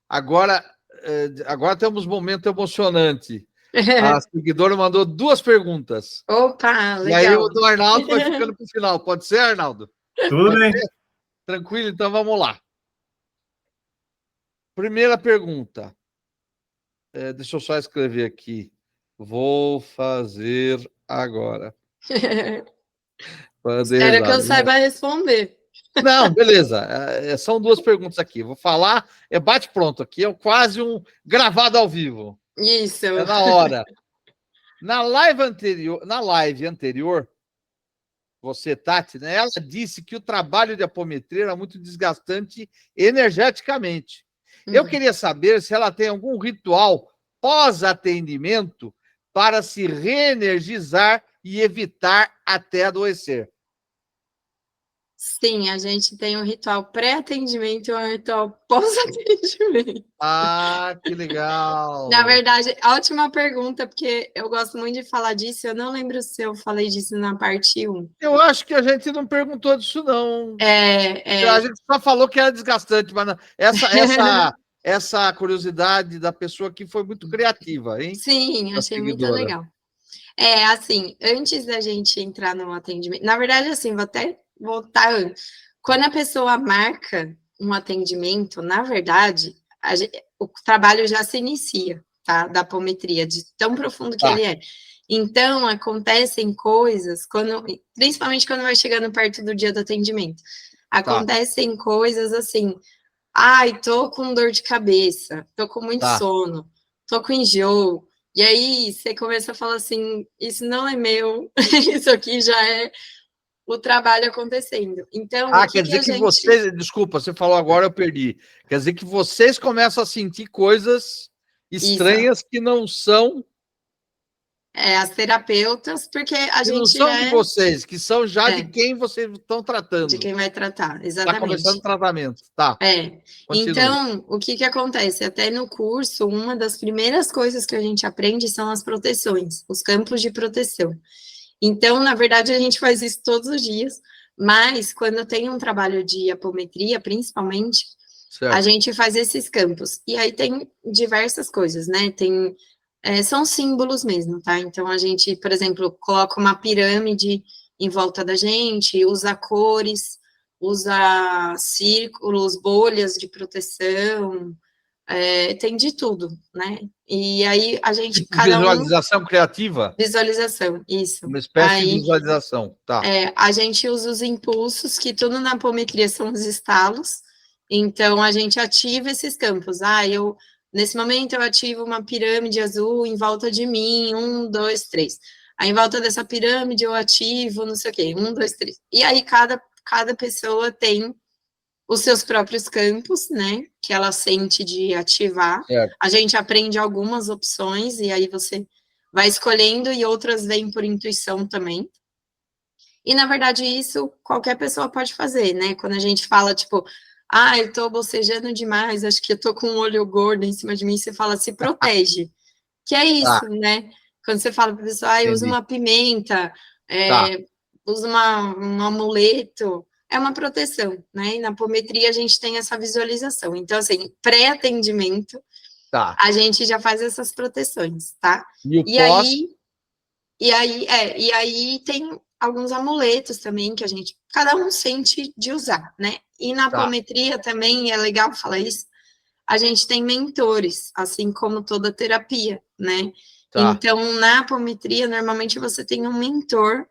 Agora, agora temos um momento emocionante. A seguidora mandou 2 perguntas. Opa, E aí o legal. do Arnaldo vai ficando para o final. Pode ser, Arnaldo? Tudo bem. Tranquilo, então vamos lá. Primeira pergunta. Deixa eu só escrever aqui. Vou fazer agora. Espero que eu saiba responder. Não, beleza. São 2 perguntas aqui. Vou falar, bate pronto aqui, é quase um gravado ao vivo. Isso. É na hora. Na live anterior, você, Tati, né, ela disse que o trabalho de apometria era muito desgastante energeticamente. Eu queria saber se ela tem algum ritual pós-atendimento para se reenergizar e evitar até adoecer. Sim, a gente tem um ritual pré-atendimento e um ritual pós-atendimento. Ah, que legal! Na verdade, ótima pergunta, porque eu gosto muito de falar disso. Eu não lembro se eu falei disso na parte 1. Eu acho que a gente não perguntou disso, não. A gente só falou que era desgastante, mas essa curiosidade da pessoa aqui foi muito criativa, hein? Sim, achei muito legal. Assim, antes da gente entrar no atendimento, na verdade, assim, vou até voltar antes. Quando a pessoa marca um atendimento, na verdade, o trabalho já se inicia, tá? Da apometria, de tão profundo que ele é. Então, acontecem coisas, principalmente quando vai chegando perto do dia do atendimento. Acontecem coisas assim, ai, tô com dor de cabeça, tô com muito sono, tô com enjoo. E aí você começa a falar assim, isso não é meu, isso aqui já é o trabalho acontecendo. Então, quer dizer que vocês... Desculpa, você falou agora, eu perdi. Quer dizer que vocês começam a sentir coisas estranhas que não são... as terapeutas, porque a gente não são de vocês, que são já de quem vocês estão tratando. De quem vai tratar, exatamente. Está começando o tratamento, tá. Então, o que acontece? Até no curso, uma das primeiras coisas que a gente aprende são as proteções, os campos de proteção. Então, na verdade, a gente faz isso todos os dias, mas quando tem um trabalho de apometria, principalmente, a gente faz esses campos. E aí tem diversas coisas, né? São símbolos mesmo, tá? Então, a gente, por exemplo, coloca uma pirâmide em volta da gente, usa cores, usa círculos, bolhas de proteção, tem de tudo, né? E aí a gente... Visualização criativa? Visualização, isso. Uma espécie de visualização, tá. A gente usa os impulsos, que tudo na apometria são os estalos, então a gente ativa esses campos. Nesse momento eu ativo uma pirâmide azul em volta de mim, 1, 2, 3. Aí em volta dessa pirâmide eu ativo, não sei o quê, 1, 2, 3. E aí cada pessoa tem os seus próprios campos, né, que ela sente de ativar. A gente aprende algumas opções, e aí você vai escolhendo, e outras vêm por intuição também. E, na verdade, isso qualquer pessoa pode fazer, né? Quando a gente fala, tipo, eu tô bocejando demais, acho que eu tô com um olho gordo em cima de mim, você fala, se protege. Que é isso, né? Quando você fala pra pessoa, usa uma pimenta, usa um amuleto, é uma proteção, né? E na apometria a gente tem essa visualização. Então, assim, pré-atendimento, a gente já faz essas proteções, tá? E aí tem alguns amuletos também que cada um sente de usar, né? E na apometria também é legal falar isso, a gente tem mentores, assim como toda terapia, né? Então, na apometria, normalmente você tem um mentor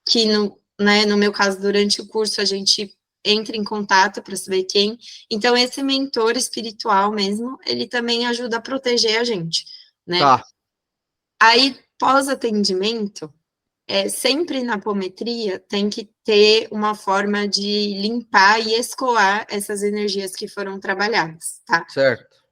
que, no meu caso, durante o curso, a gente entra em contato para saber quem. Então, esse mentor espiritual mesmo, ele também ajuda a proteger a gente, né? Aí, pós-atendimento, sempre na apometria tem que ter uma forma de limpar e escoar essas energias que foram trabalhadas, tá?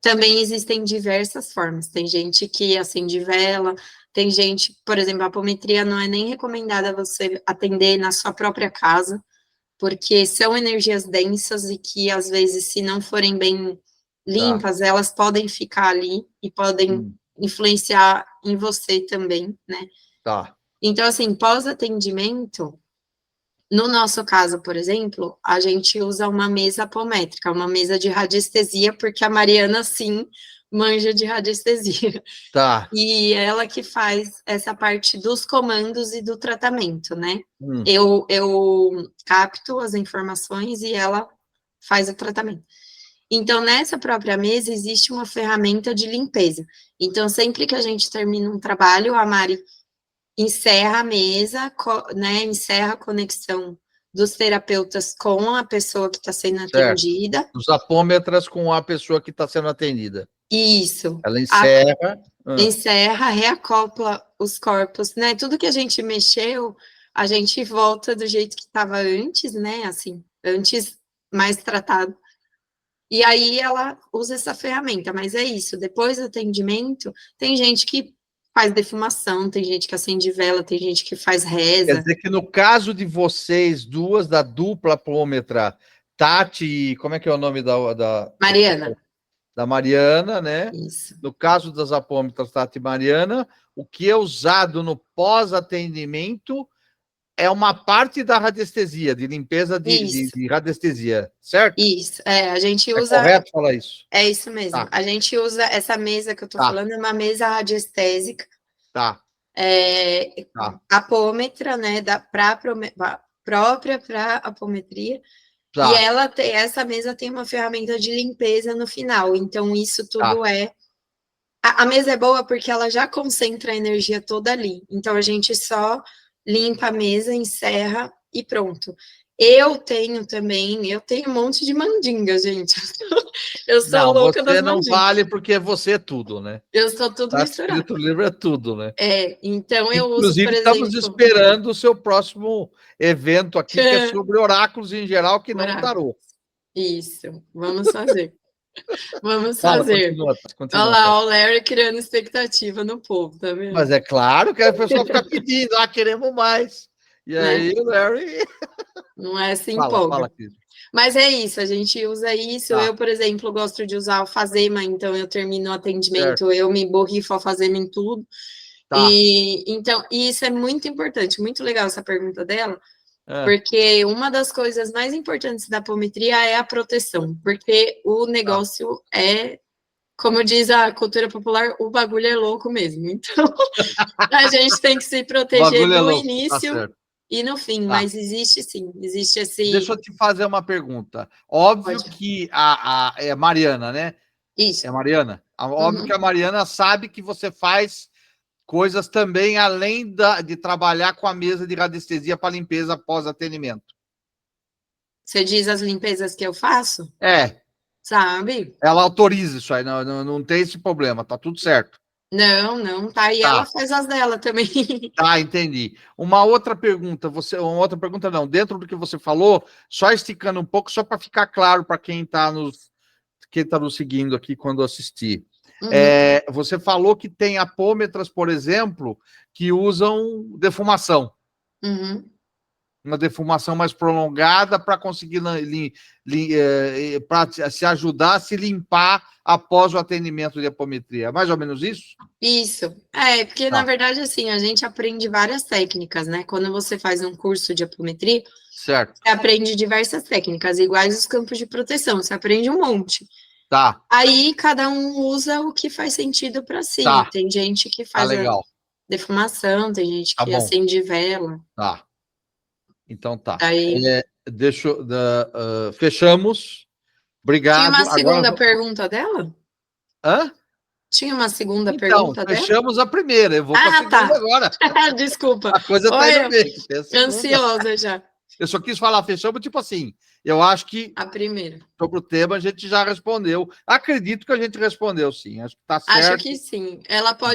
Também existem diversas formas. Tem gente que acende vela, tem gente, por exemplo, a apometria não é nem recomendada você atender na sua própria casa, porque são energias densas e que, às vezes, se não forem bem limpas, elas podem ficar ali e podem influenciar em você também, né? Então, assim, pós-atendimento, No nosso caso, por exemplo, a gente usa uma mesa apométrica, uma mesa de radiestesia, porque a Mariana, sim, manja de radiestesia. Tá. E ela que faz essa parte dos comandos e do tratamento, né? Hum, Eu capto as informações e ela faz o tratamento. Então, nessa própria mesa, existe uma ferramenta de limpeza. Então, sempre que a gente termina um trabalho, a Mari encerra a mesa, né, encerra a conexão dos terapeutas com a pessoa que está sendo certo. atendida. Os apômetras com a pessoa que está sendo atendida. Isso. Ela encerra. Encerra, reacopla os corpos, né? Tudo que a gente mexeu, a gente volta do jeito que estava antes, né? Assim, antes mais tratado. E aí ela usa essa ferramenta, mas é isso. Depois do atendimento, tem gente que faz defumação, tem gente que acende vela, tem gente que faz Quer reza. dizer que no caso de vocês duas, da dupla apômetra, Tati, como é que é o nome Mariana. da Mariana, né? Isso. No caso das apômetras Tati e Mariana, o que é usado no pós-atendimento é uma parte da radiestesia, de limpeza de radiestesia, certo? Isso. É, a gente É usa. correto falar isso? É isso mesmo. Tá, A gente usa essa mesa que eu tô tá, falando, é uma mesa radiestésica, tá, tá, apômetra, né, própria para apometria, e tá, essa mesa tem uma ferramenta de limpeza no final, então isso tá, tudo a mesa é boa porque ela já concentra a energia toda ali, então a gente só limpa a mesa, encerra e pronto. Eu tenho um monte de mandinga, gente. Eu sou Não, louca das você não mandingas. vale porque você é tudo, né? Eu sou tudo Tá? misturado. Espírito livre é tudo, né? Então eu uso, por Inclusive, estamos exemplo, esperando o seu próximo evento aqui, que é sobre oráculos em geral, que não o oráculo. tarô. Isso, vamos fazer. Vamos Fala, fazer. continua, Olha continua. lá, o Larry criando expectativa no povo, tá vendo? Mas é claro que a pessoa fica pedindo, queremos mais. E Né? aí, o Larry. Não é se Fala, empolga. Cris. Mas é isso, a gente usa isso. Tá, Eu, por exemplo, gosto de usar alfazema, então eu termino o certo. atendimento, eu me borrifo alfazema em tudo. Tá. E então, isso é muito importante, muito legal essa pergunta dela, É, porque uma das coisas mais importantes da apometria é a proteção, porque o tá. negócio é, como diz a cultura popular, o bagulho é louco mesmo. Então, a gente tem que se O proteger bagulho é no louco, tá início certo. e no fim, Tá. mas existe sim, existe esse. Deixa eu te fazer uma pergunta. Óbvio Pode. que é Mariana, né? É Isso. Mariana? Óbvio que Uhum. a Mariana sabe que você faz coisas também além de trabalhar com a mesa de radiestesia para limpeza após atendimento. Você diz as limpezas que eu faço? É, Sabe? ela autoriza isso aí, não tem esse problema, tá tudo certo. Não, não, tá. E ela Tá, faz as dela também. tá, entendi. Uma outra pergunta, não, dentro do que você falou, só esticando um pouco, só para ficar claro para quem tá nos seguindo aqui quando assistir. Uhum, Você falou que tem apômetras, por exemplo, que usam defumação. uhum. Uma defumação mais prolongada para conseguir para se ajudar a se limpar após o atendimento de apometria. Mais ou menos isso? Isso. É, porque na Tá, verdade, assim, a gente aprende várias técnicas, né? Quando você faz um curso de apometria, certo. você aprende diversas técnicas, iguais os campos de proteção, você aprende um monte. Tá, Aí cada um usa o que faz sentido para si. tá, Tem gente que tá faz a legal. defumação, tem gente Tá que bom, acende vela. tá. Então tá. Aí Fechamos. tinha uma Obrigado. Agora. segunda pergunta dela? Hã? Tinha uma segunda Então, pergunta dela? fechamos a primeira. Eu vou para a Ah, segunda tá. agora. Desculpa. A coisa está indo Olha, bem. Tem a segunda. ansiosa já. Eu só quis falar, fechamos, tipo assim. Eu acho que A primeira. sobre o tema a gente já respondeu. Acredito que a gente respondeu, sim. Acho que está Acho certo. que sim. Ela Então,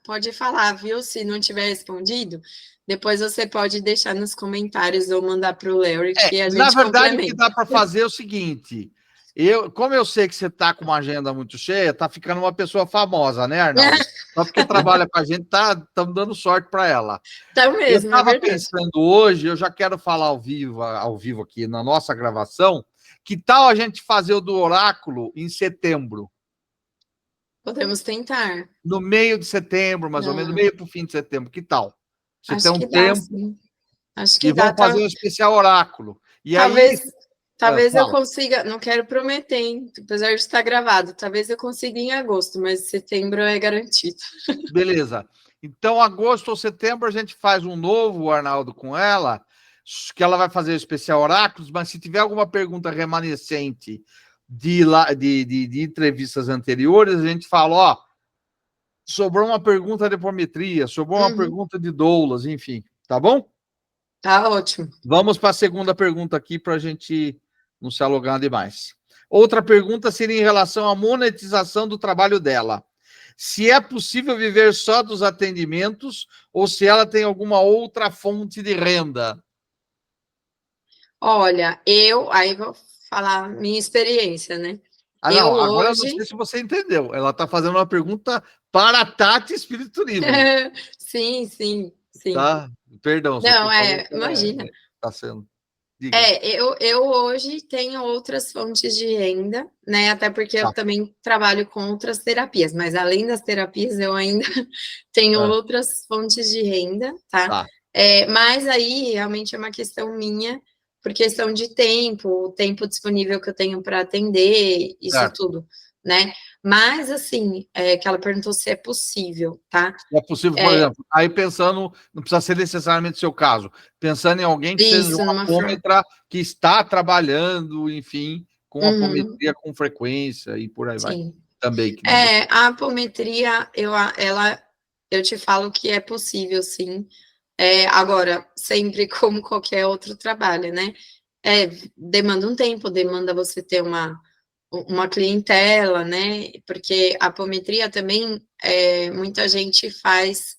pode falar, viu? Se não tiver respondido, depois você pode deixar nos comentários ou mandar para o Larry que a na gente verdade, o que complementa. dá para fazer é o seguinte. Como eu sei que você está com uma agenda muito cheia, está ficando uma pessoa famosa, né, Arnaldo? Só porque trabalha com a gente, estamos dando sorte para ela. Tá Eu mesmo, é estava verdade. pensando hoje, eu já quero falar ao vivo aqui na nossa gravação, que tal a gente fazer o do oráculo em setembro? Podemos tentar. No meio de setembro, mais ou menos, Não, meio para o fim de setembro, que tal? Você tem acho um que dá, tempo, sim. Acho que E dá. vão fazer um especial oráculo. E aí... Talvez eu fala. consiga, não quero prometer, hein? Apesar de estar gravado, talvez eu consiga em agosto, mas setembro é garantido. Beleza. Então, agosto ou setembro, a gente faz um novo, Arnaldo, com ela, que ela vai fazer o especial Oráculos, mas se tiver alguma pergunta remanescente de entrevistas anteriores, a gente fala, ó, sobrou uma pergunta de apometria, sobrou uma pergunta de doulas, enfim, tá bom? Tá ótimo. Vamos para a segunda pergunta aqui para a gente não se alugar demais. Outra pergunta seria em relação à monetização do trabalho dela. Se é possível viver só dos atendimentos ou se ela tem alguma outra fonte de renda. Olha, aí vou falar minha experiência, né? Ah, Eu não, agora eu não hoje. sei se você entendeu. Ela está fazendo uma pergunta para a Tati Espírito Livre. Sim, sim, sim. Tá? Perdão, se eu Não, estou falando que ela imagina. está sendo. Diga. Eu hoje tenho outras fontes de renda, né? Até porque eu Tá. também trabalho com outras terapias, mas além das terapias, eu ainda tenho outras fontes de renda, tá? Tá. Mas aí realmente é uma questão minha, por questão de tempo, o tempo disponível que eu tenho para atender, isso Certo. tudo, né? Mas assim, que ela perguntou se é possível, tá? É possível, por exemplo, aí pensando, não precisa ser necessariamente o seu caso, pensando em alguém que seja Isso, um numa forma. apômetra que está trabalhando, enfim, com apometria com frequência e por aí vai. Sim. Também, que nem você. A apometria, eu te falo que é possível, sim. Agora, sempre como qualquer outro trabalho, né? Demanda um tempo, demanda você ter uma clientela, né? Porque a apometria também, muita gente faz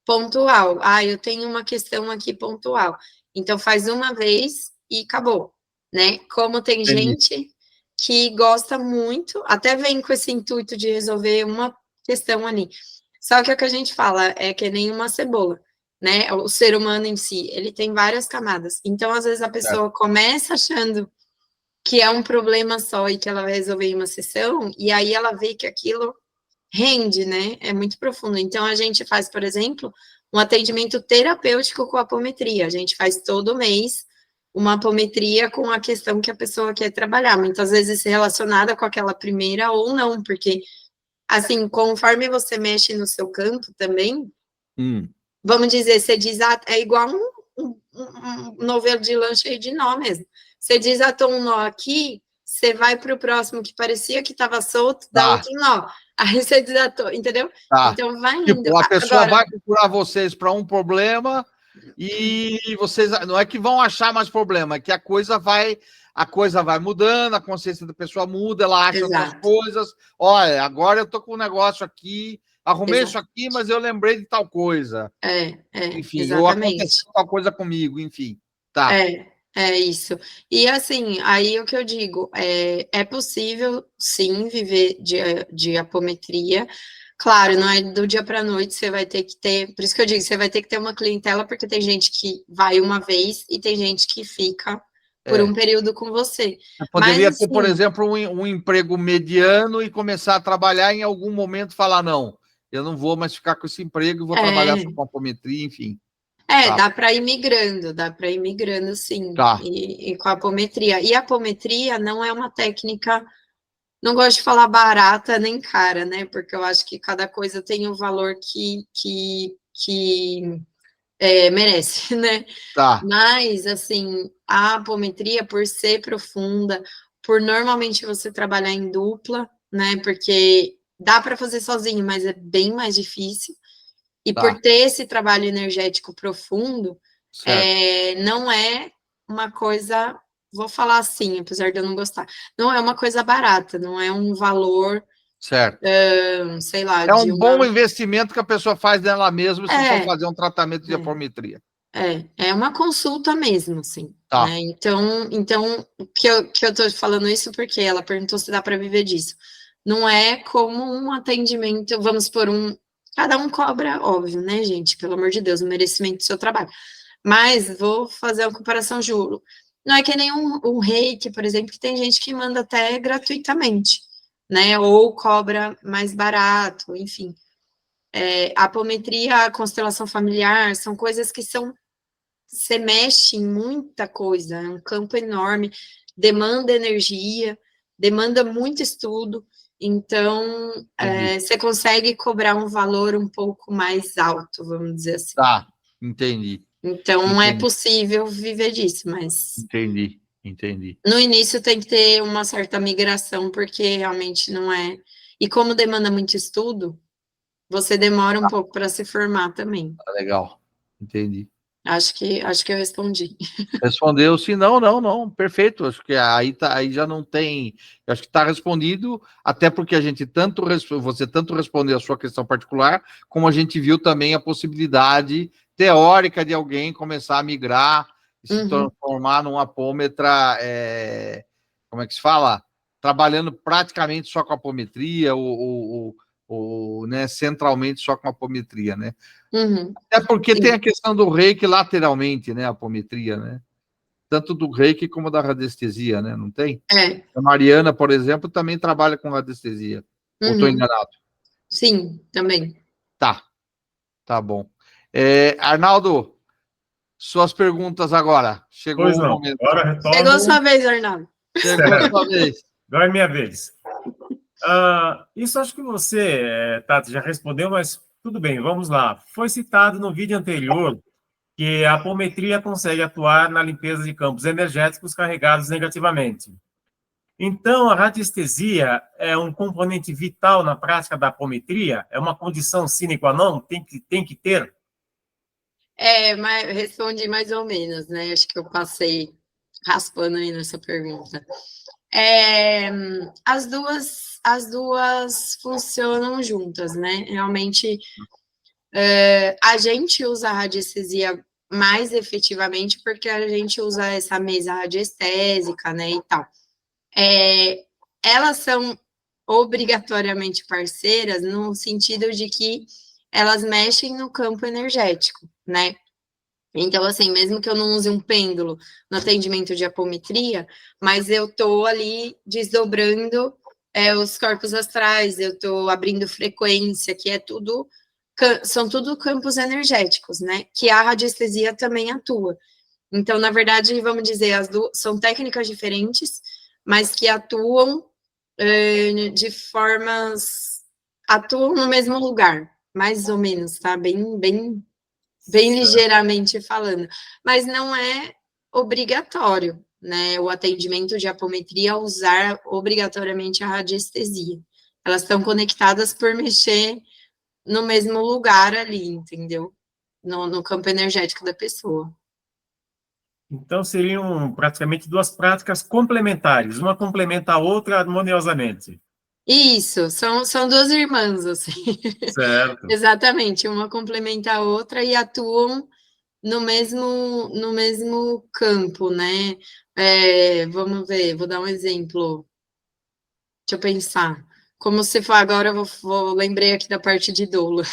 pontual. Ah, eu tenho uma questão aqui pontual. Então, faz uma vez e acabou, né? Como tem Entendi. gente que gosta muito, até vem com esse intuito de resolver uma questão ali. Só que é o que a gente fala é que nem uma cebola, né? O ser humano em si, ele tem várias camadas. Então, às vezes, a Certo. pessoa começa achando que é um problema só e que ela vai resolver em uma sessão, e aí ela vê que aquilo rende, né? É muito profundo. Então, a gente faz, por exemplo, um atendimento terapêutico com apometria. A gente faz todo mês uma apometria com a questão que a pessoa quer trabalhar, muitas vezes relacionada com aquela primeira ou não, porque, assim, conforme você mexe no seu campo também, vamos dizer, você diz, é igual um novelo de lã cheio de nó mesmo. Você desatou um nó aqui, você vai para o próximo que parecia que estava solto, dá outro nó. Aí você desatou, entendeu? Tá. Então vai indo. Tipo, a pessoa Agora, vai procurar vocês para um problema e vocês não é que vão achar mais problema, é que a coisa vai mudando, a consciência da pessoa muda, ela acha outras exato, coisas. Olha, agora eu tô com um negócio aqui, arrumei isso exato. aqui, mas eu lembrei de tal coisa. Enfim, ou aconteceu Exatamente. tal coisa comigo, enfim. Tá. É isso. E assim, aí o que eu digo, é possível sim viver de apometria. Claro, não é do dia para a noite, você vai ter que ter, por isso que eu digo, você vai ter que ter uma clientela, porque tem gente que vai uma vez e tem gente que fica por um É. período com você. Eu Mas poderia ter, por assim, exemplo, um emprego mediano e começar a trabalhar em algum momento falar, não, eu não vou mais ficar com esse emprego, vou trabalhar só é, com apometria, enfim. Tá, dá para ir migrando, sim, tá. e com a apometria. E a apometria não é uma técnica, não gosto de falar barata nem cara, né? Porque eu acho que cada coisa tem o valor que merece, né? Tá, Mas, assim, a apometria, por ser profunda, por normalmente você trabalhar em dupla, né? Porque dá para fazer sozinho, mas é bem mais difícil. E por tá, ter esse trabalho energético profundo, certo, não é uma coisa, vou falar assim, apesar de eu não gostar, não é uma coisa barata, não é um valor, certo. sei lá, É um de bom uma. investimento que a pessoa faz dela mesma se for É, fazer um tratamento de é, apometria. é uma consulta mesmo, assim, Tá, né? Então que eu tô falando isso porque ela perguntou se dá para viver disso. Não é como um atendimento, vamos por cada um cobra, óbvio, né, gente? Pelo amor de Deus, o merecimento do seu trabalho. Mas vou fazer uma comparação, juro. Não é que nem um reiki, por exemplo, que tem gente que manda até gratuitamente, né? Ou cobra mais barato, enfim. A apometria, a constelação familiar, são coisas que são você mexe em muita coisa, é um campo enorme, demanda energia, demanda muito estudo, então você consegue cobrar um valor um pouco mais alto, vamos dizer assim. Tá, entendi. Então é possível viver disso, mas Entendi. no início tem que ter uma certa migração, porque realmente não é. E como demanda muito estudo, você demora um pouco para se formar também. Tá legal, entendi. Acho que eu respondi. Respondeu, sim, não, perfeito. Acho que aí já não tem. Acho que está respondido, até porque você tanto respondeu a sua questão particular, como a gente viu também a possibilidade teórica de alguém começar a migrar e se transformar num apômetra, como é que se fala? Trabalhando praticamente só com apometria, ou né, centralmente só com apometria, né? Até porque tem a questão do reiki lateralmente, né? A apometria, né? Tanto do reiki como da radiestesia, né? Não tem? É. A Mariana, por exemplo, também trabalha com radiestesia. Ou estou enganado? Sim, também. Tá bom. Arnaldo, suas perguntas agora. Chegou o momento. Agora retorno. Chegou a sua vez, Arnaldo. Chegou a sua vez. Agora é minha vez. Isso acho que você, Tati, já respondeu, mas tudo bem, vamos lá. Foi citado no vídeo anterior que a apometria consegue atuar na limpeza de campos energéticos carregados negativamente. Então, a radiestesia é um componente vital na prática da apometria? É uma condição sine qua non? Tem que ter? Mas respondi mais ou menos, né? Acho que eu passei raspando aí nessa pergunta. As duas funcionam juntas, né? Realmente, a gente usa a radiestesia mais efetivamente porque a gente usa essa mesa radiestésica, né, e tal. Elas são obrigatoriamente parceiras no sentido de que elas mexem no campo energético, né? Então, assim, mesmo que eu não use um pêndulo no atendimento de apometria, mas eu estou ali desdobrando os corpos astrais, eu estou abrindo frequência, que são tudo campos energéticos, né? Que a radiestesia também atua. Então, na verdade, vamos dizer, as duas são técnicas diferentes, mas que atuam de formas... atuam no mesmo lugar, mais ou menos, tá? Bem ligeiramente falando. Mas não é obrigatório, né? O atendimento de apometria usar obrigatoriamente a radiestesia. Elas estão conectadas por mexer no mesmo lugar ali, entendeu? No campo energético da pessoa. Então, seriam praticamente duas práticas complementares, uma complementa a outra harmoniosamente. Isso, são duas irmãs, assim. Certo. Exatamente, uma complementa a outra e atuam no mesmo campo, né? Vamos ver, vou dar um exemplo. Deixa eu pensar. Como se for, agora eu lembrei aqui da parte de doula.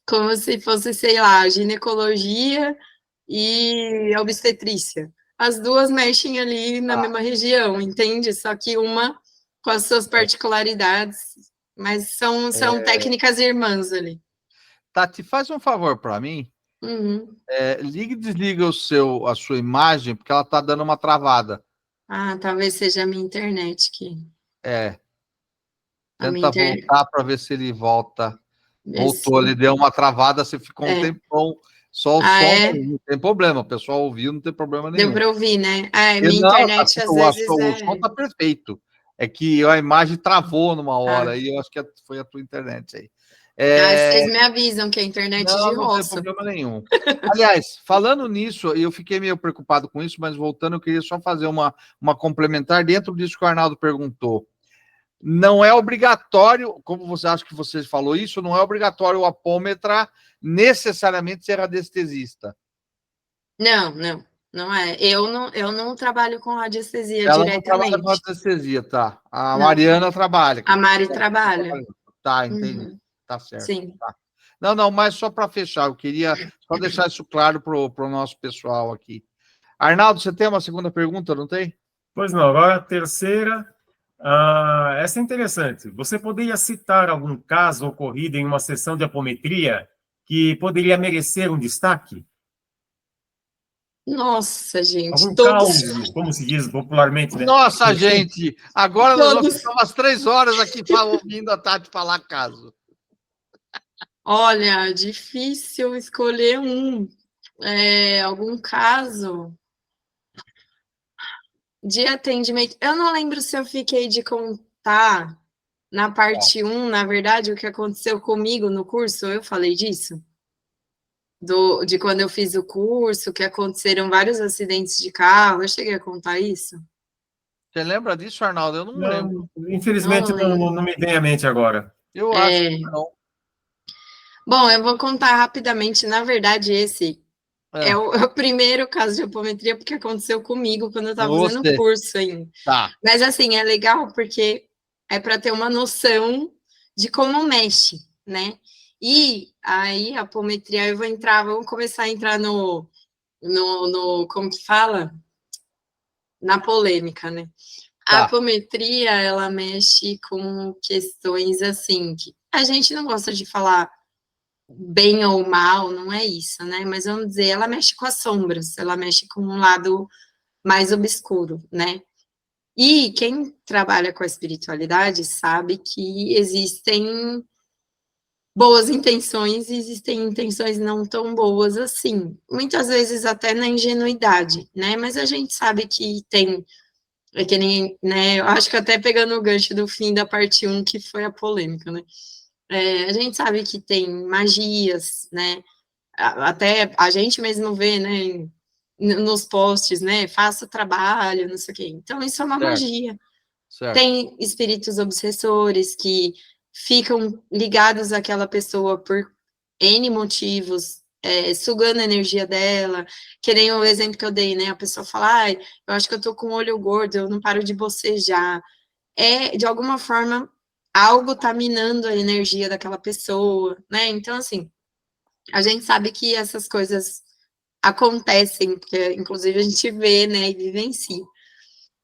Como se fosse, sei lá, ginecologia e obstetrícia. As duas mexem ali na mesma região, entende? Só que uma com as suas particularidades, mas são técnicas irmãs ali. Tati, faz um favor para mim. Liga e desliga a sua imagem, porque ela está dando uma travada. Talvez seja a minha internet que... Tenta voltar para ver se ele volta. Voltou, ele Esse... deu uma travada, você ficou um tempão. Só o som, não tem problema. O pessoal ouviu, não tem problema nenhum. Deu para ouvir, né? Minha Não, internet às vezes o som está perfeito. É que a imagem travou numa hora, e eu acho que foi a tua internet aí. Vocês me avisam que a internet de roça. Não tem problema nenhum. Aliás, falando nisso, eu fiquei meio preocupado com isso, mas voltando, eu queria só fazer uma complementar dentro disso que o Arnaldo perguntou. Não é obrigatório, como você acha que você falou isso, não é obrigatório o apômetra necessariamente ser radiestesista. Não é. Eu não trabalho com radiestesia Ela diretamente. Ela não trabalha com radiestesia, tá. A Mariana trabalha. A Mari trabalha. Tá, entendi. Tá certo. Sim. Tá. Não, mas só para fechar, eu queria só deixar isso claro para o nosso pessoal aqui. Arnaldo, você tem uma segunda pergunta, não tem? Pois não, agora a terceira. Essa é interessante. Você poderia citar algum caso ocorrido em uma sessão de apometria que poderia merecer um destaque? Nossa, gente, Algum todos, caos, como se diz popularmente, né? Nossa, gente, agora nós vamos todos. ficar umas 3 horas aqui ouvindo a Tati falar caso. Olha, difícil escolher algum caso de atendimento. Eu não lembro se eu fiquei de contar na parte 1, na verdade, o que aconteceu comigo no curso, eu falei disso? De quando eu fiz o curso, que aconteceram vários acidentes de carro, eu cheguei a contar isso? Você lembra disso, Arnaldo? Eu não lembro. Não, infelizmente, Não lembro. não me vem à mente agora. Eu acho que não. Bom, eu vou contar rapidamente. Na verdade, esse é o primeiro caso de apometria, porque aconteceu comigo quando eu estava fazendo o curso ainda. Tá. Mas, assim, é legal porque é para ter uma noção de como mexe, né? E aí, a apometria, vamos começar a entrar no como que fala? Na polêmica, né? A apometria, ela mexe com questões, assim, que a gente não gosta de falar bem ou mal, não é isso, né? Mas vamos dizer, ela mexe com as sombras, ela mexe com um lado mais obscuro, né? E quem trabalha com a espiritualidade sabe que existem boas intenções e existem intenções não tão boas assim. Muitas vezes até na ingenuidade, né? Mas a gente sabe que tem, é que nem, né? Eu acho que até pegando o gancho do fim da parte 1, que foi a polêmica, né? A gente sabe que tem magias, né? Até a gente mesmo vê, né? Nos posts, né? Faça o trabalho, não sei o quê. Então, isso é uma magia. Certo. Tem espíritos obsessores que ficam ligados àquela pessoa por N motivos, sugando a energia dela, que nem o exemplo que eu dei, né? A pessoa fala, ai, eu acho que eu tô com o olho gordo, eu não paro de bocejar. De alguma forma, algo tá minando a energia daquela pessoa, né? Então, assim, a gente sabe que essas coisas acontecem, porque, inclusive, a gente vê, né, e vivencia.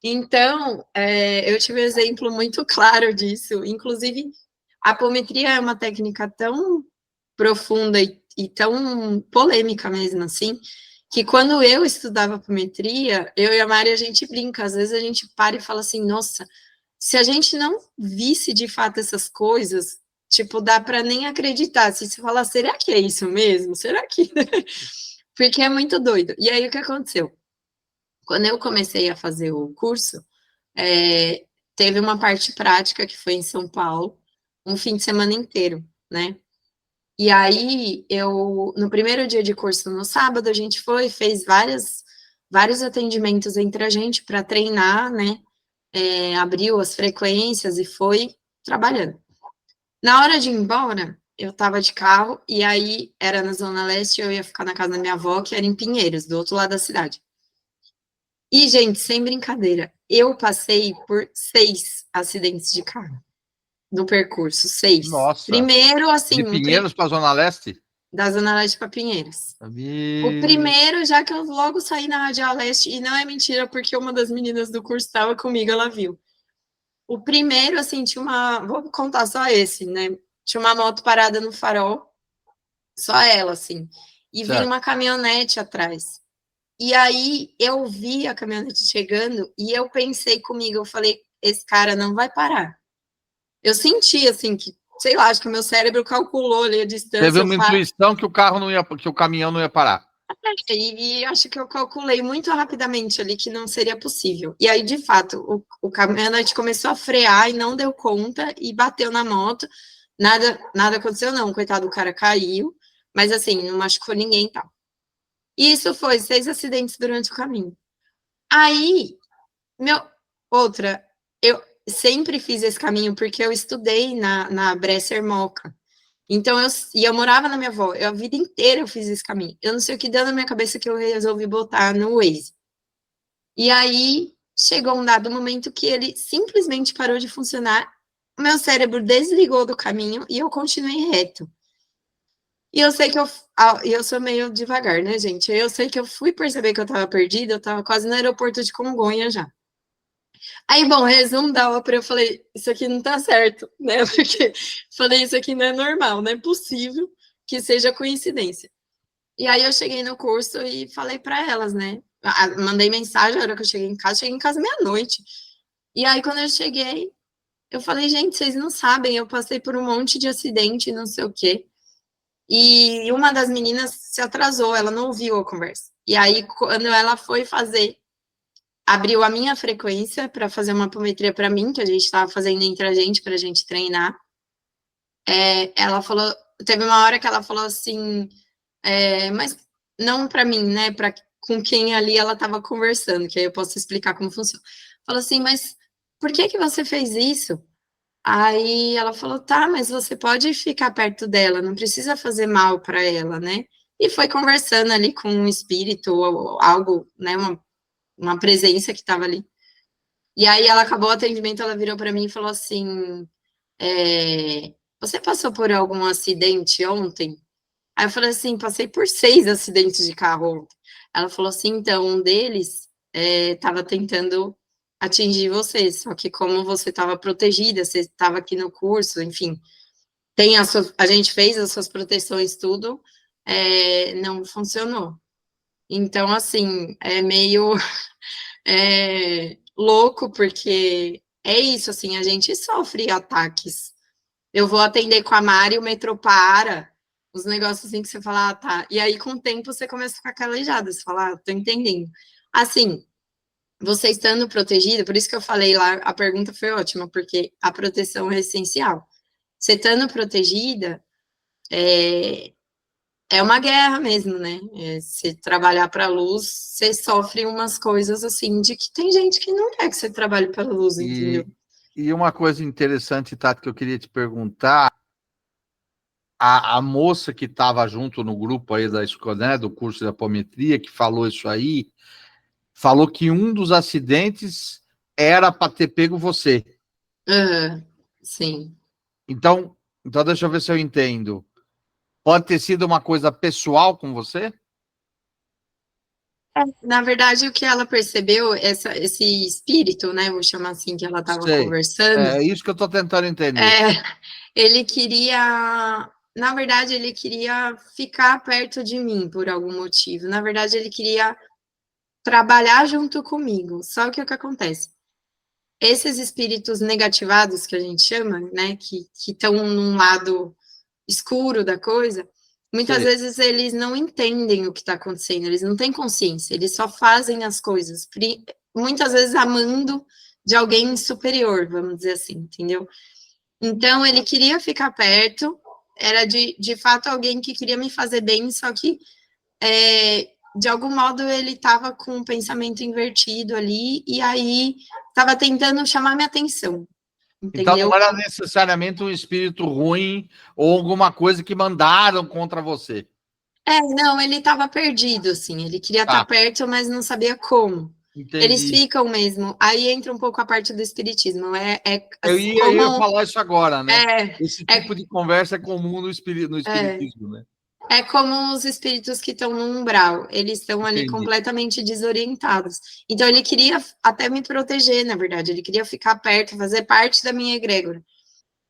Então, eu tive um exemplo muito claro disso. Inclusive, a apometria é uma técnica tão profunda e tão polêmica mesmo, assim, que quando eu estudava apometria, eu e a Mari, a gente brinca. Às vezes a gente para e fala assim, nossa, se a gente não visse de fato essas coisas, tipo, dá para nem acreditar. Se você falar, será que é isso mesmo? Será que... Porque é muito doido. E aí, o que aconteceu? Quando eu comecei a fazer o curso, teve uma parte prática que foi em São Paulo, um fim de semana inteiro, né? E aí, no primeiro dia de curso, no sábado, a gente fez vários atendimentos entre a gente para treinar, né? Abriu as frequências e foi trabalhando. Na hora de ir embora, eu estava de carro, e aí era na Zona Leste, eu ia ficar na casa da minha avó, que era em Pinheiros, do outro lado da cidade. E, gente, sem brincadeira, eu passei por 6 acidentes de carro no percurso, 6. Nossa. Primeiro, assim... De Pinheiros para a Zona Leste? Da Zona Leste para Pinheiros. O primeiro, já que eu logo saí na Radial Leste, e não é mentira, porque uma das meninas do curso estava comigo, ela viu. O primeiro, assim, vou contar só esse, né? Tinha uma moto parada no farol, só ela, assim, e vinha uma caminhonete atrás. E aí, eu vi a caminhonete chegando, e eu pensei comigo, eu falei, esse cara não vai parar. Eu senti, assim, que, sei lá, acho que o meu cérebro calculou ali a distância. Teve uma intuição que que o caminhão não ia parar. E acho que eu calculei muito rapidamente ali que não seria possível. E aí, de fato, o caminhonete começou a frear e não deu conta e bateu na moto. Nada aconteceu, não. Coitado, o cara caiu, mas assim, não machucou ninguém e tal. E isso foi 6 acidentes durante o caminho. Aí, eu sempre fiz esse caminho porque eu estudei na Bresser Moca. Então, eu morava na minha avó, a vida inteira eu fiz esse caminho. Eu não sei o que deu na minha cabeça que eu resolvi botar no Waze. E aí, chegou um dado momento que ele simplesmente parou de funcionar, o meu cérebro desligou do caminho e eu continuei reto. E eu sei que eu sou meio devagar, né, gente? Eu sei que eu fui perceber que eu estava perdida, eu estava quase no aeroporto de Congonha já. Aí, bom, resumo da ópera, eu falei, isso aqui não tá certo, né? Porque falei, isso aqui não é normal, não é possível que seja coincidência. E aí eu cheguei no curso e falei para elas, né? Mandei mensagem, a hora que eu cheguei em casa meia-noite. E aí, quando eu cheguei, eu falei, gente, vocês não sabem, eu passei por um monte de acidente, não sei o quê. E uma das meninas se atrasou, ela não ouviu a conversa. E aí, quando ela foi fazer, abriu a minha frequência para fazer uma apometria para mim, que a gente estava fazendo entre a gente, para a gente treinar. Ela falou, teve uma hora que ela falou assim, mas não para mim, né, com quem ali ela estava conversando, que aí eu posso explicar como funciona. Falou assim, mas por que que você fez isso? Aí ela falou, tá, mas você pode ficar perto dela, não precisa fazer mal para ela, né? E foi conversando ali com um espírito ou algo, né, uma presença que estava ali. E aí ela acabou o atendimento, ela virou para mim e falou assim, você passou por algum acidente ontem? Aí eu falei assim, passei por 6 acidentes de carro ontem. Ela falou assim, então, um deles estava tentando atingir você, só que como você estava protegida, você estava aqui no curso, enfim, a gente fez as suas proteções, tudo, não funcionou. Então, assim, é meio louco, porque é isso, assim, a gente sofre ataques. Eu vou atender com a Mari, o metrô para, os negócios assim que você fala, tá. E aí, com o tempo, você começa a ficar calejada, você fala, tô entendendo. Assim, você estando protegida, por isso que eu falei lá, a pergunta foi ótima, porque a proteção é essencial. Você estando protegida, é uma guerra mesmo, né? Se trabalhar para a luz, você sofre umas coisas assim, de que tem gente que não quer que você trabalhe pela luz, entendeu? E uma coisa interessante, Tati, que eu queria te perguntar, a moça que estava junto no grupo aí da escola, né, do curso de apometria, que falou isso aí, falou que um dos acidentes era para ter pego você. Sim. Então deixa eu ver se eu entendo. Pode ter sido uma coisa pessoal com você? Na verdade, o que ela percebeu, esse espírito, né, vou chamar assim, que ela estava Sei. conversando, É isso que eu estou tentando entender. ele queria, na verdade, ele queria ficar perto de mim por algum motivo. Na verdade, ele queria trabalhar junto comigo. Só que o que acontece? Esses espíritos negativados que a gente chama, né, que estão num lado escuro da coisa, muitas Sei. vezes eles não entendem o que está acontecendo, eles não têm consciência, eles só fazem as coisas, muitas vezes amando de alguém superior, vamos dizer assim, entendeu? Então, ele queria ficar perto, era de fato alguém que queria me fazer bem, só que de algum modo ele estava com um pensamento invertido ali, e aí estava tentando chamar minha atenção, Então entendeu? não era necessariamente um espírito ruim ou alguma coisa que mandaram contra você. Não, ele estava perdido, assim, ele queria estar Tá, perto, mas não sabia como. Eles entendi. ficam mesmo, aí entra um pouco a parte do espiritismo, Eu assim, ia como, falar isso agora, né? Esse tipo é, de conversa é comum no espiritismo, né? é como os espíritos que estão no umbral, eles estão ali Entendi. completamente desorientados. Então, ele queria até me proteger, na verdade, ele queria ficar perto, fazer parte da minha egrégora.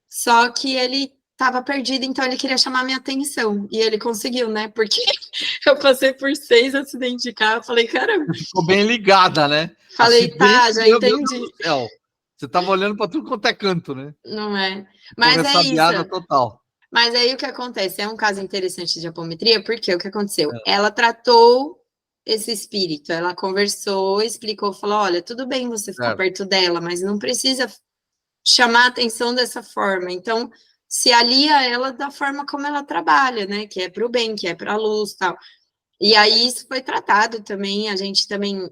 Só que ele estava perdido, então ele queria chamar minha atenção. E ele conseguiu, né? Porque eu passei por 6 acidentes de carro, falei, caramba. Você ficou bem ligada, né? Falei, Acidente, tá, já meu Deus do entendi. céu. Você estava olhando para tudo quanto é canto, né? Não é? Ficou Mas é isso. ressabiada total. Mas aí o que acontece? É um caso interessante de apometria, porque o que aconteceu? Ela tratou esse espírito, ela conversou, explicou, falou: olha, tudo bem você ficar Certo. perto dela, mas não precisa chamar a atenção dessa forma. Então, se alia a ela da forma como ela trabalha, né? Que é para o bem, que é para a luz tal. E aí isso foi tratado também, a gente também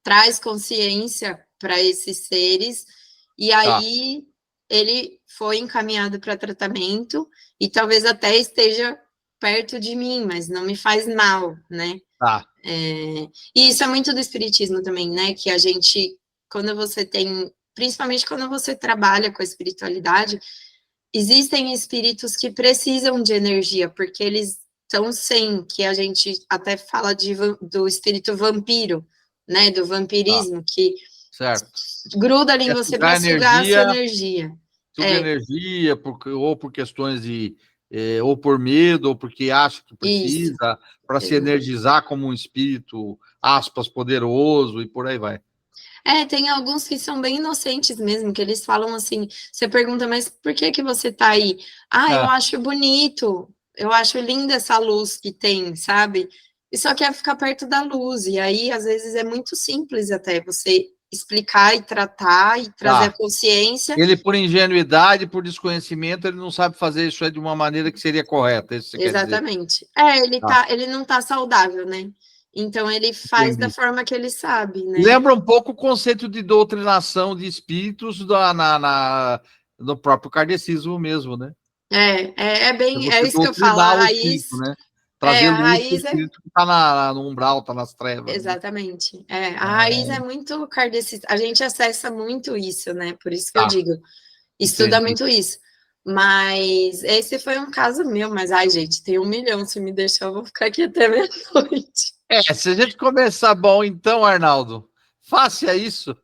traz consciência para esses seres, e Tá. aí ele foi encaminhado para tratamento e talvez até esteja perto de mim, mas não me faz mal, né? Tá. E isso é muito do espiritismo também, né? Que a gente, quando você tem, principalmente quando você trabalha com a espiritualidade, existem espíritos que precisam de energia, porque eles estão sem, que a gente até fala do espírito vampiro, né? Do Tá. vampirismo, que Certo. gruda ali em Quer você para sugar sugar a sua energia, energia. suga energia ou por questões de ou por medo, ou porque acha que Isso. precisa, para se energizar como um espírito, aspas, poderoso, e por aí vai. Tem alguns que são bem inocentes mesmo, que eles falam assim, você pergunta, mas por que você tá aí? Eu acho bonito, eu acho linda essa luz que tem, sabe? E só quer ficar perto da luz, e aí, às vezes, é muito simples até você explicar e tratar e trazer a consciência. Ele, por ingenuidade, por desconhecimento, ele não sabe fazer isso de uma maneira que seria correta, isso você Exatamente. quer dizer. Ele não tá saudável, né? Então, ele faz da forma que ele sabe, né? Lembra um pouco o conceito de doutrinação de espíritos no próprio kardecismo mesmo, né? É isso que eu falo. A raiz, né? Trazer luz para o espírito que está no umbral, está nas trevas. Exatamente. Né? A raiz é muito kardecista. A gente acessa muito isso, né? Por isso que eu digo, estuda muito isso. Mas esse foi um caso meu, mas, gente, tem 1 milhão, se me deixar, eu vou ficar aqui até meia-noite. Se a gente começar bom, então, Arnaldo, faça isso.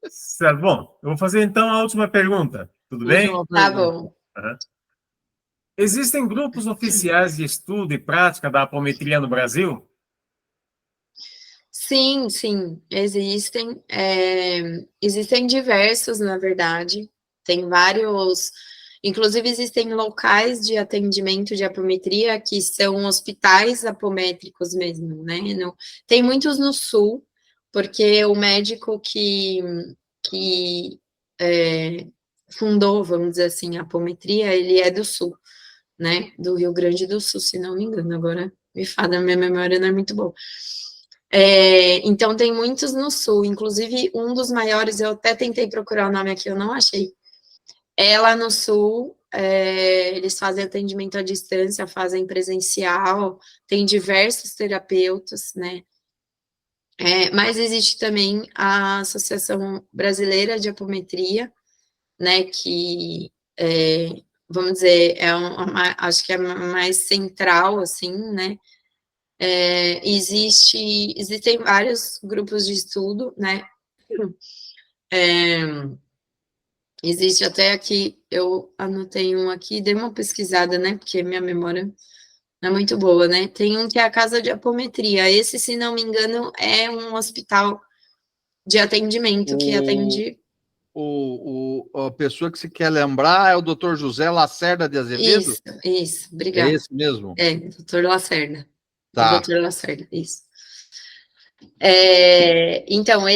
Certo. Bom, eu vou fazer, então, a última pergunta. Tudo bem? Tá bom. Uhum. Existem grupos oficiais de estudo e prática da apometria no Brasil? Sim, existem. Existem diversos, na verdade. Tem vários. Inclusive, existem locais de atendimento de apometria que são hospitais apométricos mesmo, né? Tem muitos no Sul, porque o médico que fundou, vamos dizer assim, a apometria, ele é do Sul, né? Do Rio Grande do Sul, se não me engano. Agora, me fala, minha memória não é muito boa. Então, tem muitos no Sul, inclusive um dos maiores, eu até tentei procurar o nome aqui, eu não achei. Lá no Sul, eles fazem atendimento à distância, fazem presencial, tem diversos terapeutas, né? Mas existe também a Associação Brasileira de Apometria, né? Que, vamos dizer, acho que é mais central, assim, né? Existem vários grupos de estudo, né? Existe até aqui, eu anotei um aqui, dei uma pesquisada, né? Porque minha memória não é muito boa, né? Tem um que é a Casa de Apometria. Esse, se não me engano, é um hospital de atendimento que atende. A pessoa que se quer lembrar é o Dr. José Lacerda de Azevedo? Isso, obrigada. É esse mesmo? Dr. Lacerda. Tá. Dr. Lacerda, isso. Então,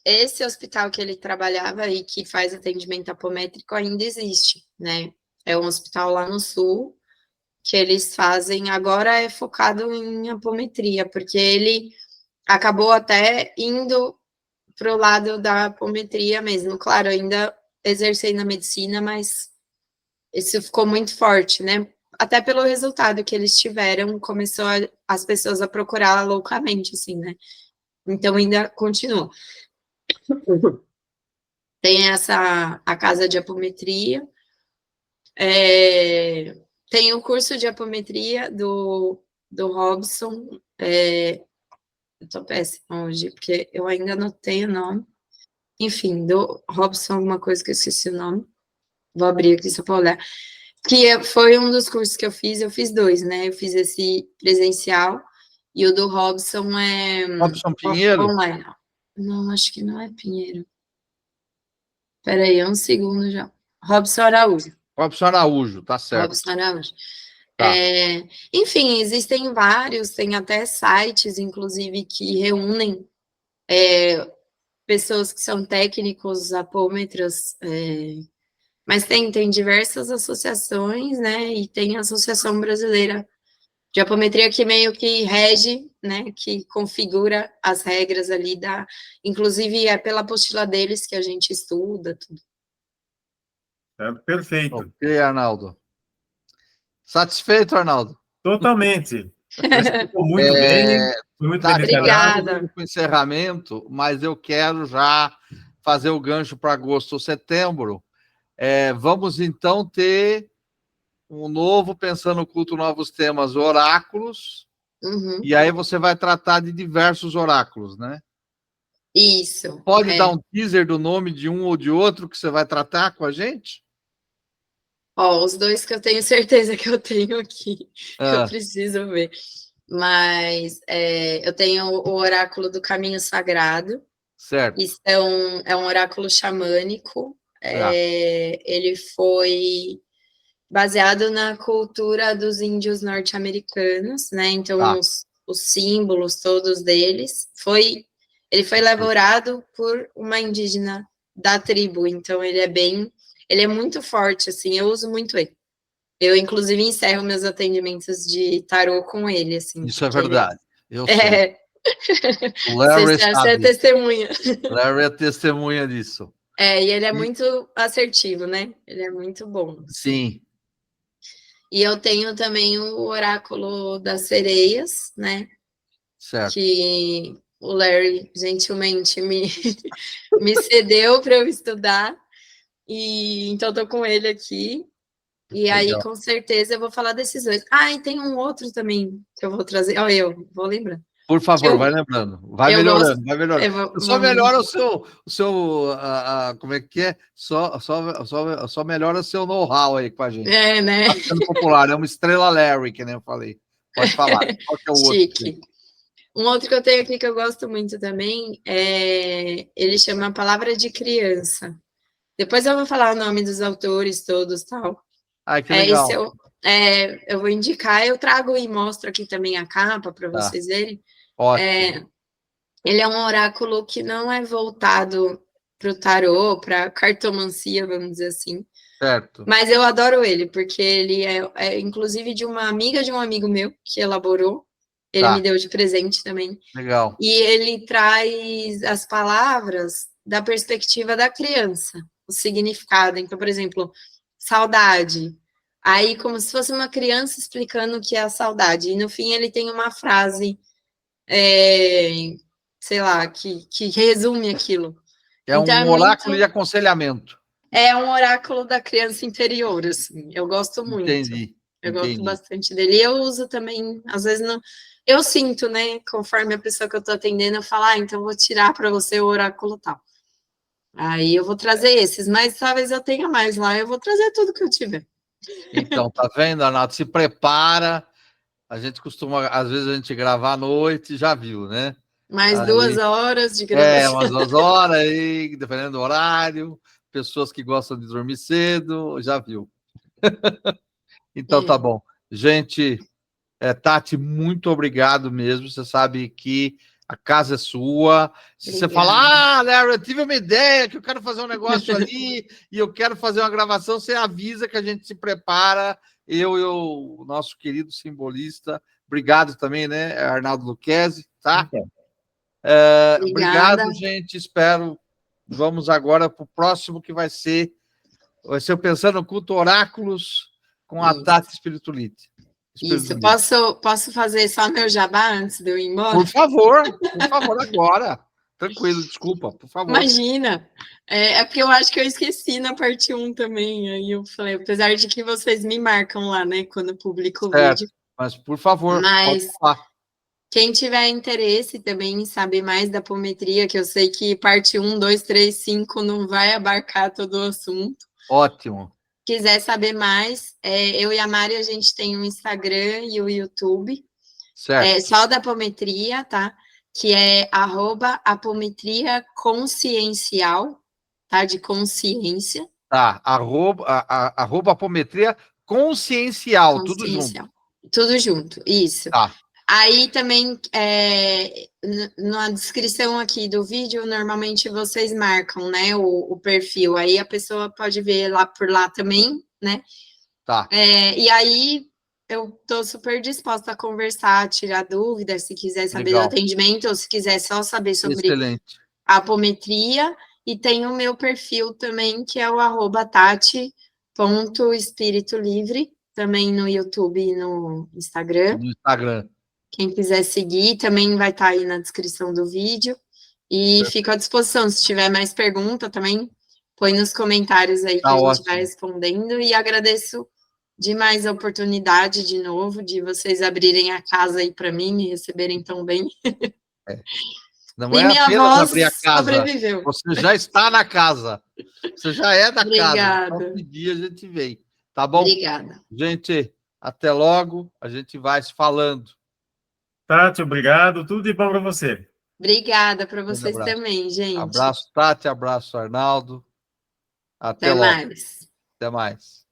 esse hospital que ele trabalhava e que faz atendimento apométrico ainda existe, né? É um hospital lá no Sul que eles fazem, agora é focado em apometria, porque ele acabou até indo para o lado da apometria mesmo. Claro, ainda exercei na medicina, mas isso ficou muito forte, né? Até pelo resultado que eles tiveram, começou as pessoas a procurar loucamente, assim, né? Então, ainda continua. Tem a casa de apometria, tem o curso de apometria do Robson, eu tô péssima hoje, porque eu ainda anotei o nome, enfim, do Robson, alguma coisa que eu esqueci o nome, vou abrir aqui só para olhar, que foi um dos cursos que eu fiz 2, né, eu fiz esse presencial, e o do Robson é... Robson Pinheiro? Online. Não, acho que não é Pinheiro. Espera aí, um segundo já. Robson Araújo. Robson Araújo, tá certo. Robson Araújo. Tá. Enfim, existem vários, tem até sites, inclusive, que reúnem pessoas que são técnicos, apômetros, mas tem diversas associações, né, e tem a Associação Brasileira de Apometria que meio que rege, né, que configura as regras ali inclusive é pela apostila deles que a gente estuda, tudo. Perfeito. Ok, Arnaldo. Satisfeito, Totalmente. Explicou muito bem, foi muito bem detalhado. Obrigada. Para o encerramento, mas eu quero já fazer o gancho para agosto ou setembro. Vamos, então, ter um novo Pensando no Culto, novos temas, oráculos, e aí você vai tratar de diversos oráculos, né? Isso. Pode dar um teaser do nome de um ou de outro que você vai tratar com a gente? Ó, os dois que eu tenho certeza que eu tenho aqui, que eu Ah, preciso ver. Mas eu tenho o oráculo do Caminho Sagrado. certo. Isso é um oráculo xamânico. Tá, Ele foi baseado na cultura dos índios norte-americanos, né? Então, tá. os símbolos todos deles ele foi Ok. elaborado por uma indígena da tribo. Então, ele é muito forte, assim. Eu uso muito ele. Eu, inclusive, encerro meus atendimentos de tarô com ele, assim, Isso é porque ele verdade. Eu sei. é, O você Larry é sabe. testemunha. Larry é testemunha disso. E ele é E- muito assertivo, né? Ele é muito bom, assim. sim, E eu tenho também o oráculo das sereias, né? certo. Que o Larry gentilmente me cedeu para eu estudar. E então estou com ele aqui. E aí, Legal. com certeza, eu vou falar desses dois. Ah, e tem um outro também que eu vou trazer. Ó, eu vou lembrar. Por Que favor, vai lembrando. Vai eu gosto. melhorando, vai melhorando. Só Vamos. melhora como é que é? Só melhora o seu know-how aí com a gente. Né? Tá ficando popular, é uma estrela Larry, que nem eu falei. Pode falar. Qual que é o outro? Chique. Um outro que eu tenho aqui que eu gosto muito também ele chama Palavra de Criança. Depois eu vou falar o nome dos autores todos, tal. Ai, que Esse legal. eu vou indicar. Eu trago e mostro aqui também a capa para Tá, vocês verem. ótimo. Ele é um oráculo que não é voltado para o tarô, para cartomancia, vamos dizer assim. Certo. Mas eu adoro ele, porque ele inclusive de uma amiga de um amigo meu que elaborou. Ele me Tá, deu de presente também. legal. E ele traz as palavras da perspectiva da criança, o significado. Então, por exemplo, saudade. Aí, como se fosse uma criança explicando o que é a saudade. E no fim, ele tem uma frase, sei lá, que resume aquilo. É Então, um oráculo de aconselhamento. é um oráculo da criança interior, assim. Eu gosto muito. Entendi, Eu gosto entendi. bastante dele. E eu uso também, às vezes não. Eu sinto, né? Conforme a pessoa que eu estou atendendo, eu falo, então eu vou tirar para você o oráculo tal. Aí eu vou trazer esses, mas talvez eu tenha mais lá, eu vou trazer tudo que eu tiver. Então, tá vendo, Arnaldo? Se prepara. A gente costuma, às vezes, a gente gravar à noite, já viu, né? Mais Aí, 2 horas de gravação. umas 2 horas aí, dependendo do horário. Pessoas que gostam de dormir cedo, já viu. Então, tá bom. Gente, Tati, muito obrigado mesmo. Você sabe que a casa é sua. Se você falar, Larry, eu tive uma ideia que eu quero fazer um negócio ali e eu quero fazer uma gravação, você avisa que a gente se prepara. Eu e o nosso querido simbolista. Obrigado também, né, Arnaldo Lucchesi, tá? Obrigada. Obrigado, gente. Espero. Vamos agora para o próximo, que vai ser o Pensando no Culto Oráculos com a Tati Spiritualite. Isso, posso fazer só meu jabá antes de eu ir embora? Por favor, agora. Tranquilo, desculpa, por favor. Imagina. É porque eu acho que eu esqueci na parte 1 também. Aí eu falei, apesar de que vocês me marcam lá, né, quando eu publico o vídeo. Mas, por favor, Mas pode falar. quem tiver interesse também em saber mais da apometria, que eu sei que parte 1, 2, 3, 5 não vai abarcar todo o assunto. Ótimo. Quiser saber mais, eu e a Mari, a gente tem um Instagram e o YouTube. Certo. Só da apometria, tá? Que é @apometria consciencial, tá? De consciência. Tá, arroba apometria consciencial, tudo junto. Tudo junto, isso. Tá. Aí também, na descrição aqui do vídeo, normalmente vocês marcam, né, o perfil. Aí a pessoa pode ver lá por lá também, né? Tá. E aí eu estou super disposta a conversar, a tirar dúvidas, se quiser saber do atendimento, ou se quiser só saber sobre a apometria. E tem o meu perfil também, que é o @tati.espiritu-livre, também no YouTube e no Instagram. No Instagram. Quem quiser seguir, também vai estar aí na descrição do vídeo. E fico à disposição, se tiver mais pergunta também, põe nos comentários aí que a gente vai respondendo. E agradeço demais a oportunidade, de novo, de vocês abrirem a casa aí para mim, me receberem tão bem. Não é apenas abrir a casa, sobreviveu. Você já está na casa. Você já é da Obrigada. casa. Então, que dia a gente vem. Tá bom? Obrigada. Gente, até logo. A gente vai se falando. Tati, obrigado. Tudo de bom para você. Obrigada para Grande vocês abraço. também, gente. Abraço, Tati. Abraço, Arnaldo. Até Até logo. mais. Até mais.